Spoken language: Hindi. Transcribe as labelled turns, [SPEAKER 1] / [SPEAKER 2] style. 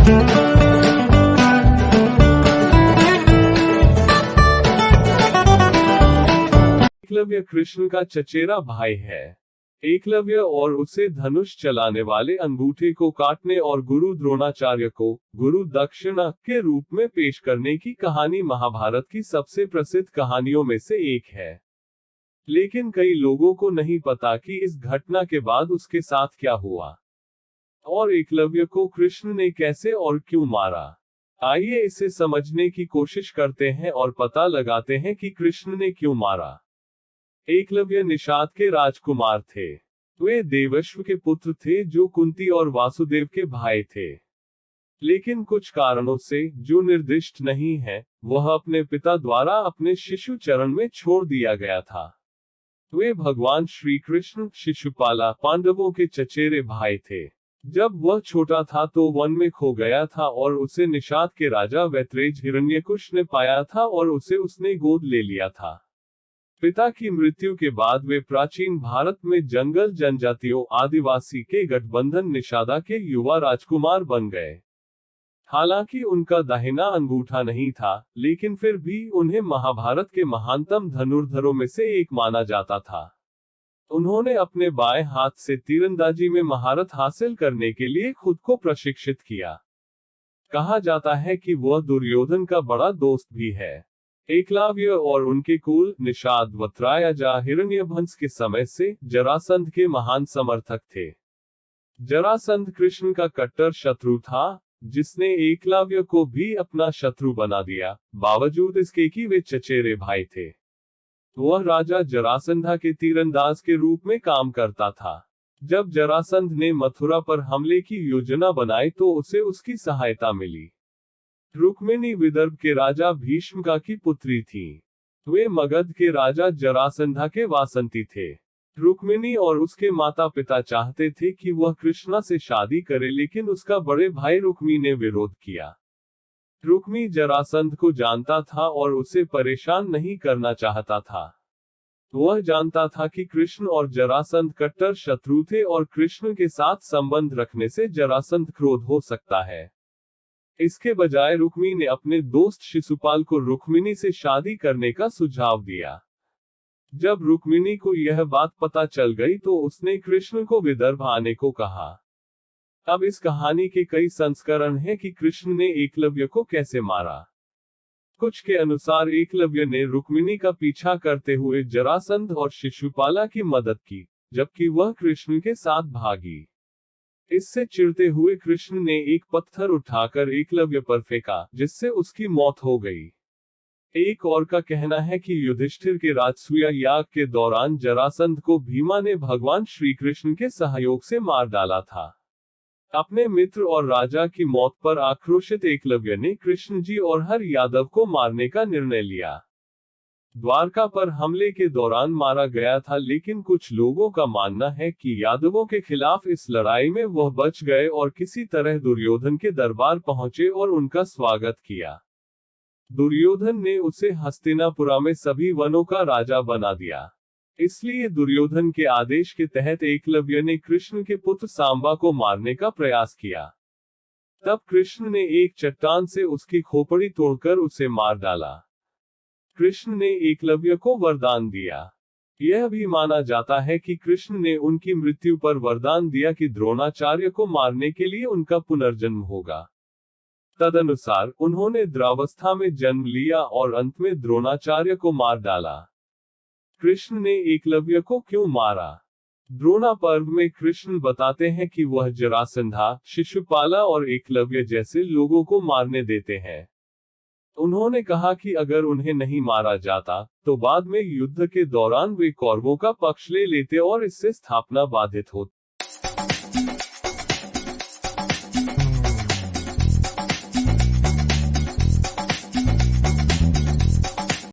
[SPEAKER 1] एकलव्य कृष्ण का चचेरा भाई है। एकलव्य और उसे धनुष चलाने वाले अंगूठे को काटने और गुरु द्रोणाचार्य को गुरु दक्षिणा के रूप में पेश करने की कहानी महाभारत की सबसे प्रसिद्ध कहानियों में से एक है। लेकिन कई लोगों को नहीं पता कि इस घटना के बाद उसके साथ क्या हुआ और एकलव्य को कृष्ण ने कैसे और क्यों मारा। आइए इसे समझने की कोशिश करते हैं और पता लगाते हैं कि कृष्ण ने क्यों मारा। एकलव्य निषाद के राजकुमार थे। वे देवश्व के पुत्र थे जो कुंती और वासुदेव के भाई थे। लेकिन कुछ कारणों से जो निर्दिष्ट नहीं है, वह अपने पिता द्वारा अपने शिशु चरण में छोड़ दिया गया था। वे भगवान श्री कृष्ण शिशुपाला पांडवों के चचेरे भाई थे। जब वह छोटा था तो वन में खो गया था और उसे निषाद के राजा वैत्रेय हिरण्यकुश ने पाया था और उसे उसने गोद ले लिया था। पिता की मृत्यु के बाद वे प्राचीन भारत में जंगल जनजातियों आदिवासी के गठबंधन निषादा के युवा राजकुमार बन गए। हालांकि उनका दाहिना अंगूठा नहीं था, लेकिन फिर भी उन्हें महाभारत के महानतम धनुर्धरों में से एक माना जाता था। उन्होंने अपने बाएं हाथ से तीरंदाजी में महारत हासिल करने के लिए खुद को प्रशिक्षित किया। कहा जाता है कि वह दुर्योधन का बड़ा दोस्त भी है। एकलव्य और उनके कुल निषाद वत्रायजा हिरण्यभंस के समय से जरासंध के महान समर्थक थे। जरासंध कृष्ण का कट्टर शत्रु था, जिसने एकलव्य को भी अपना शत्रु बना दिया, बावजूद इसके कि वे चचेरे भाई थे। वह राजा जरासंधा के तीरंदाज के रूप में काम करता था। जब जरासंध ने मथुरा पर हमले की योजना बनाई तो उसे उसकी सहायता मिली। रुक्मिणी विदर्भ के राजा भीष्म की पुत्री थी। वे मगध के राजा जरासंधा के वासंती थे। रुक्मिणी और उसके माता पिता चाहते थे कि वह कृष्णा से शादी करे, लेकिन उसका बड़े भाई रुक्मी ने विरोध किया। रुक्मी जरासंध को जानता था और उसे परेशान नहीं करना चाहता था। वह जानता था कि कृष्ण और जरासंध कट्टर शत्रु थे और कृष्ण के साथ संबंध रखने से जरासंध क्रोध हो सकता है। इसके बजाय रुक्मी ने अपने दोस्त शिशुपाल को रुक्मिणी से शादी करने का सुझाव दिया। जब रुक्मिणी को यह बात पता चल गई तो उसने कृष्ण को विदर्भ आने को कहा। अब इस कहानी के कई संस्करण हैं कि कृष्ण ने एकलव्य को कैसे मारा। कुछ के अनुसार एकलव्य ने रुक्मिणी का पीछा करते हुए जरासंध और शिशुपाला की मदद की, जबकि वह कृष्ण के साथ भागी। इससे चिढ़ते हुए कृष्ण ने एक पत्थर उठाकर एकलव्य पर फेंका, जिससे उसकी मौत हो गई। एक और का कहना है कि युधिष्ठिर के राजसूया याग के दौरान जरासंध को भीमा ने भगवान श्री कृष्ण के सहयोग से मार डाला था। अपने मित्र और राजा की मौत पर आक्रोशित एकलव्य ने कृष्ण जी और हर यादव को मारने का निर्णय लिया। द्वारका पर हमले के दौरान मारा गया था, लेकिन कुछ लोगों का मानना है कि यादवों के खिलाफ इस लड़ाई में वह बच गए और किसी तरह दुर्योधन के दरबार पहुंचे और उनका स्वागत किया। दुर्योधन ने उसे हस्तिनापुरा में सभी वनों का राजा बना दिया। इसलिए दुर्योधन के आदेश के तहत एकलव्य ने कृष्ण के पुत्र सांबा को मारने का प्रयास किया। तब कृष्ण ने एक चट्टान से उसकी खोपड़ी तोड़कर उसे मार डाला। कृष्ण ने एकलव्य को वरदान दिया। यह भी माना जाता है कि कृष्ण ने उनकी मृत्यु पर वरदान दिया कि द्रोणाचार्य को मारने के लिए उनका पुनर्जन्म होगा। तदनुसार उन्होंने द्रावस्था में जन्म लिया और अंत में द्रोणाचार्य को मार डाला। कृष्ण ने एकलव्य को क्यों मारा? द्रोणा पर्व में कृष्ण बताते हैं कि वह जरासंधा, शिशुपाला और एकलव्य जैसे लोगों को मारने देते हैं। उन्होंने कहा कि अगर उन्हें नहीं मारा जाता, तो बाद में युद्ध के दौरान वे कौरवों का पक्ष ले लेते और इससे स्थापना बाधित होती।